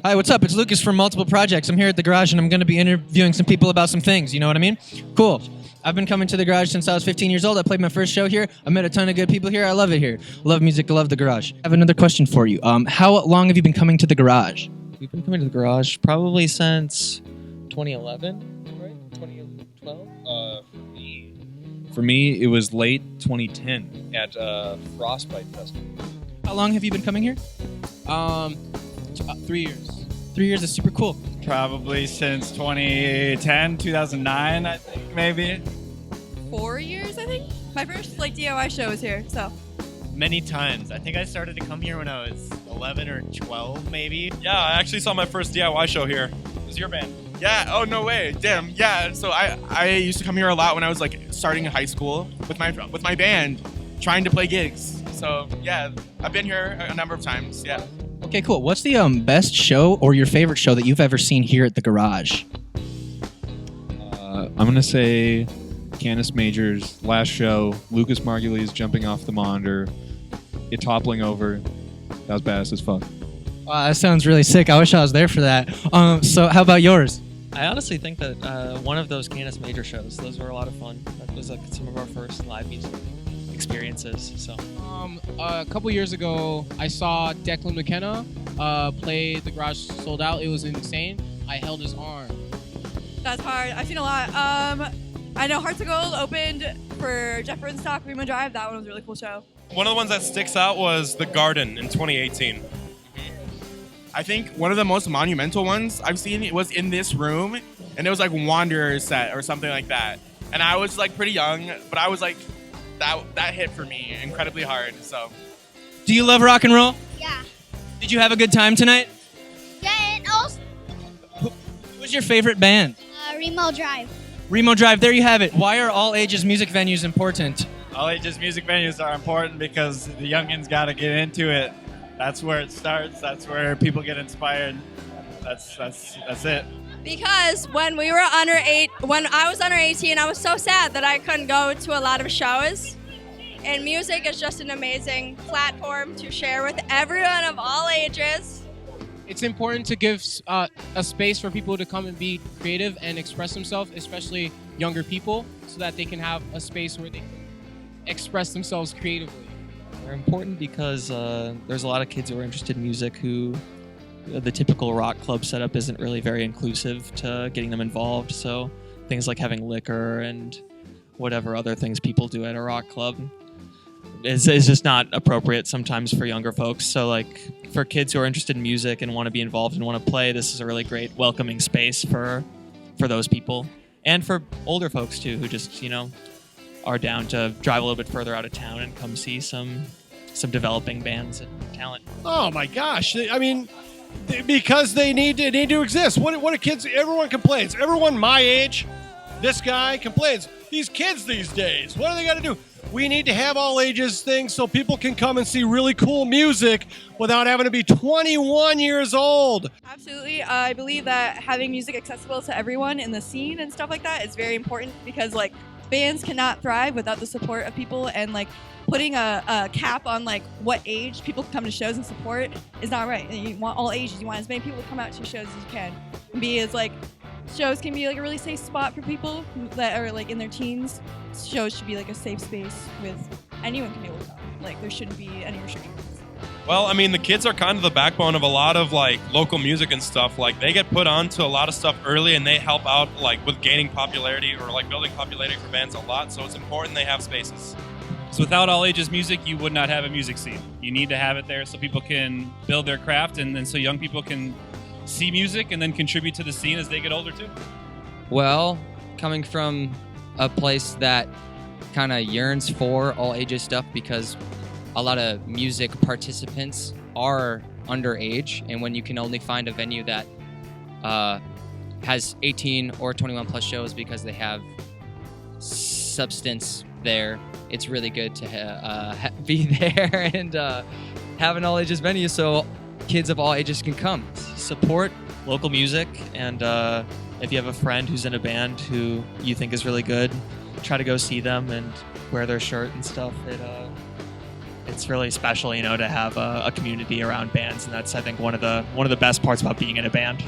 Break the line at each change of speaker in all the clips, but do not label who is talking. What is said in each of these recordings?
Hi, what's up? It's Lucas from Multiple Projects. I'm here at the garage, and I'm going to be interviewing some people about some things. You know what I mean? Cool. I've been coming to the garage since I was 15 years old. I played my first show here. I met a ton of good people here. I love it here. Love music. I love the garage. I have another question for you. How long have you been coming to the garage?
We've been coming to the garage probably since 2011, right? 2012?
For me, it was late 2010 at Frostbite Festival.
How long have you been coming here?
3 years.
3 years is super cool.
Probably since 2010, 2009, I think, maybe.
4 years, I think. My first DIY show was here, so.
Many times. I think I started to come here when I was 11 or 12, maybe.
Yeah, I actually saw my first DIY show here.
It was your band.
Yeah, oh no way. Damn. Yeah, so I used to come here a lot when I was starting in high school with my band, trying to play gigs. So, yeah, I've been here a number of times. Yeah.
Okay, cool. What's the best show or your favorite show that you've ever seen here at the garage?
I'm going to say Canis Major's last show, Lucas Margulies jumping off the monitor, it toppling over. That was badass as fuck.
Wow, that sounds really sick. I wish I was there for that. So how about yours?
I honestly think that one of those Canis Major shows, those were a lot of fun. That was some of our first live music experiences. So
A couple years ago, I saw Declan McKenna play the garage sold out. It was insane. I held his arm.
That's hard. I've seen a lot. I know Hearts of Gold opened for Jeff Burnstock, Remo Drive. That one was a really cool show.
One of the ones that sticks out was The Garden in 2018. I think one of the most monumental ones I've seen was in this room, and it was Wanderer's set or something like that. And I was pretty young, but I was that hit for me incredibly hard. So,
Do you love rock and roll?
Yeah.
Did you have a good time tonight?
Yeah, and also
Who's your favorite band?
Remo Drive.
Remo Drive, there you have it. Why are all ages music venues important?
All ages music venues are important because the youngins got to get into it. That's where it starts. That's where people get inspired. That's it.
Because when I was under 18, I was so sad that I couldn't go to a lot of shows. And music is just an amazing platform to share with everyone of all ages.
It's important to give a space for people to come and be creative and express themselves, especially younger people, so that they can have a space where they can express themselves creatively.
they're important because there's a lot of kids who are interested in music who the typical rock club setup isn't really very inclusive to getting them involved. So things like having liquor and whatever other things people do at a rock club is just not appropriate sometimes for younger folks. So for kids who are interested in music and want to be involved and want to play, this is a really great welcoming space for those people. And for older folks too, who just, are down to drive a little bit further out of town and come see some developing bands and talent.
Oh my gosh. I mean, because they need to exist. What do kids, everyone complains. Everyone my age, this guy complains. These kids these days, what do they got to do? We need to have all ages things so people can come and see really cool music without having to be 21 years old.
Absolutely. I believe that having music accessible to everyone in the scene and stuff like that is very important because bands cannot thrive without the support of people, and putting a cap on what age people can come to shows and support is not right. You want all ages. You want as many people to come out to shows as you can. And shows can be a really safe spot for people that are in their teens. Shows should be a safe space with anyone can be able to come. There shouldn't be any restrictions.
Well, I mean, the kids are kind of the backbone of a lot of local music and stuff. They get put onto a lot of stuff early, and they help out with gaining popularity or building popularity for bands a lot. So it's important they have spaces.
So without all ages music, you would not have a music scene. You need to have it there so people can build their craft, and then so young people can see music and then contribute to the scene as they get older too.
Well, coming from a place that kind of yearns for all ages stuff, because a lot of music participants are underage, and when you can only find a venue that has 18 or 21 plus shows because they have substance there, it's really good to be there and have an all ages venue so kids of all ages can come.
Support local music, and if you have a friend who's in a band who you think is really good, try to go see them and wear their shirt and stuff. it's really special, you know, to have a community around bands, and that's I think one of the best parts about being in a band.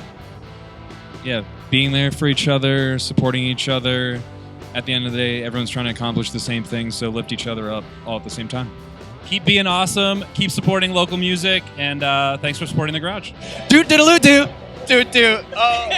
Yeah, being there for each other, supporting each other. At the end of the day, everyone's trying to accomplish the same thing, so lift each other up all at the same time.
Keep being awesome. Keep supporting local music, and thanks for supporting the Garage.
Doot diddle doo.
Doot doot. Oh.